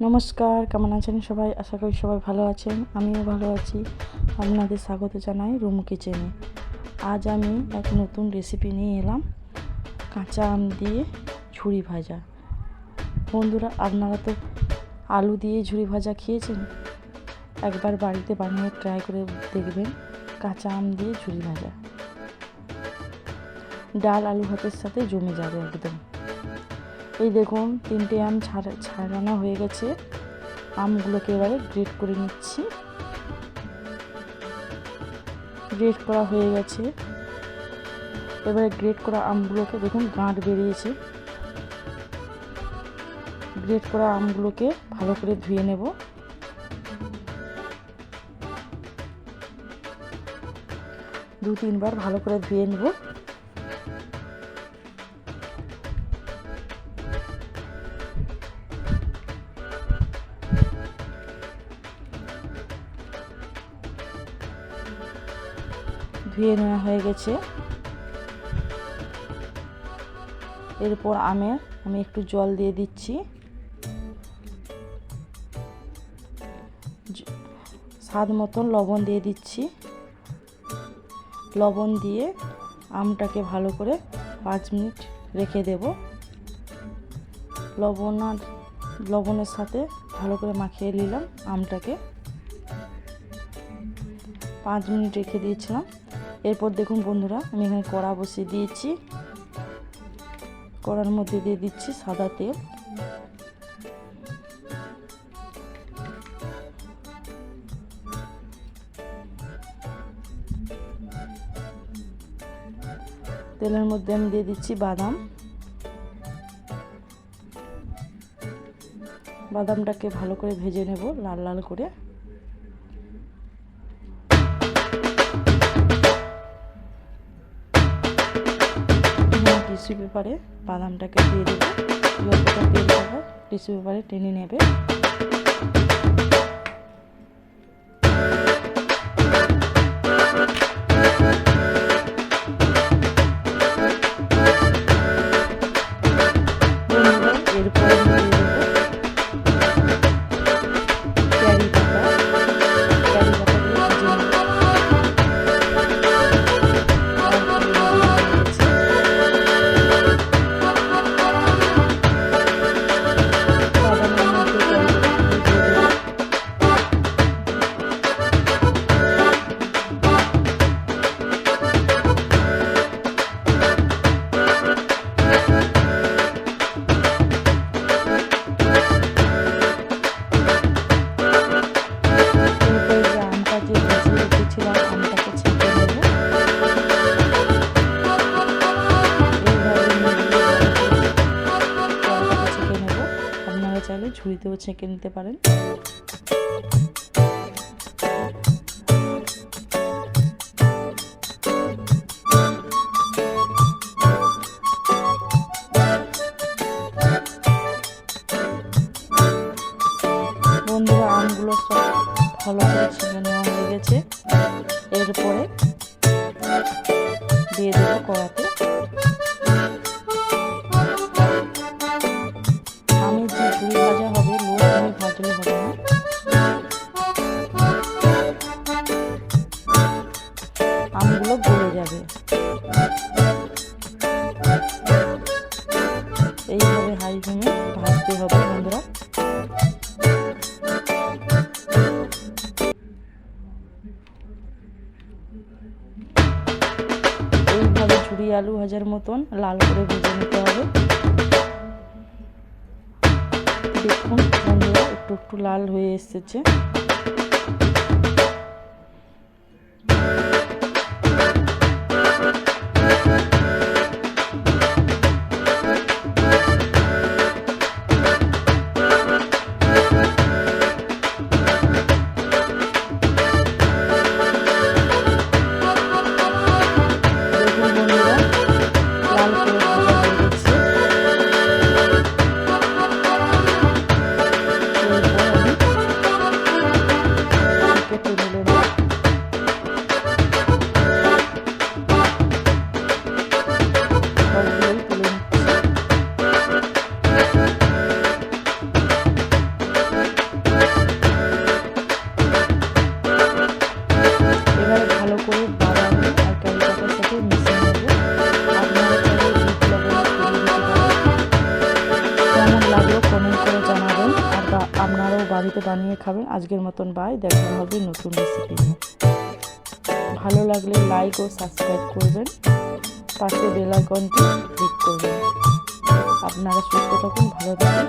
নমস্কার, কেমন আছেন সবাই? আশা করি সবাই ভালো আছেন। আমিও ভালো আছি। আপনাদের স্বাগত জানাই রুমু কিচেনে। আজ আমি এক নতুন রেসিপি নিয়ে এলাম, কাঁচা আম দিয়ে ঝুরি ভাজা। বন্ধুরা, আপনারা তো আলু দিয়ে ঝুরি ভাজা খেয়েছেন, একবার বাড়িতে বানিয়ে ট্রাই করে দেখবেন কাঁচা আম দিয়ে ঝুরি ভাজা। ডাল আলু ভাতের সাথে জমে যাবে একদম। এই দেখুন, 3টে আম ছাড়ানো হয়ে গেছে। আমগুলোকে এবারে গ্রেট করে নিচ্ছি। গ্রেট করা হয়ে গেছে। এবারে গ্রেট করা আমগুলোকে দেখুন গাঁট বেরিয়েছে। গ্রেট করা আমগুলোকে ভালো করে ধুয়ে নেব। দু তিনবার ভালো করে ধুয়ে নেব। ধুয়ে নেওয়া হয়ে গেছে। এরপর আমি একটু জল দিয়ে দিচ্ছি। স্বাদ মতন লবণ দিয়ে দিচ্ছি। লবণ দিয়ে আমটাকে ভালো করে 5 মিনিট রেখে দেব। লবণের সাথে ভালো করে মাখিয়ে নিলাম আমটাকে। 5 মিনিট রেখে দিয়েছিলাম। এরপর দেখুন বন্ধুরা, আমি এখানে কড়া বসিয়ে দিয়েছি। কড়ার মধ্যে দিয়ে দিচ্ছি সাদা তেল। তেলের মধ্যে আমি দিয়ে দিচ্ছি বাদামটাকে ভালো করে ভেজে নেব লাল লাল করে। টিস্যু পেপারে বাদামটাকে দিয়ে দেবো। যতটা তেল হবে টিস্যু পেপারে টেনে নেবে। এরপরে দিয়ে দেবো ক্যারি পাতা। ক্যারি পাতা দিয়ে ভেজে নেব। চাইলে ঝুড়িতেও ছেঁকে নিতে পারেন। বন্ধুরা, আমগুলো সব ভালো করে ছেঁকে নেওয়া হয়ে গেছে। এরপরে দিয়ে দেবো কড়াতে। ঝুরি ভাজা হবে, লো ফ্লেমে ভাজলে হবে না। আমগুলো গলে যাবে। এইভাবে হাই ফ্লেমে ভাজতে হবে বন্ধুরা। এইভাবে ঝুরি আলু ভাজার মতন লাল করে ভেজে নিতে হবে। দেখুন বন্ধুরা, একটু একটু লাল হয়ে এসেছে। আর কারি পাতার সাথে মিশিয়ে নেব। আপনারা চাইলে বিট লবণ ছড়িয়ে দিতে পারেন। কেমন লাগলো কমেন্ট করে জানাবেন। আর আপনারাও বাড়িতে বানিয়ে খাবেন। আজকের মতন বাই, দেখা হবে নতুন রেসিপি নিয়ে। ভালো লাগলে লাইক ও সাবস্ক্রাইব করবেন, পাশে বেল আইকনটি ক্লিক করবেন। আপনারা সুস্থ থাকুন, ভালো থাকুন।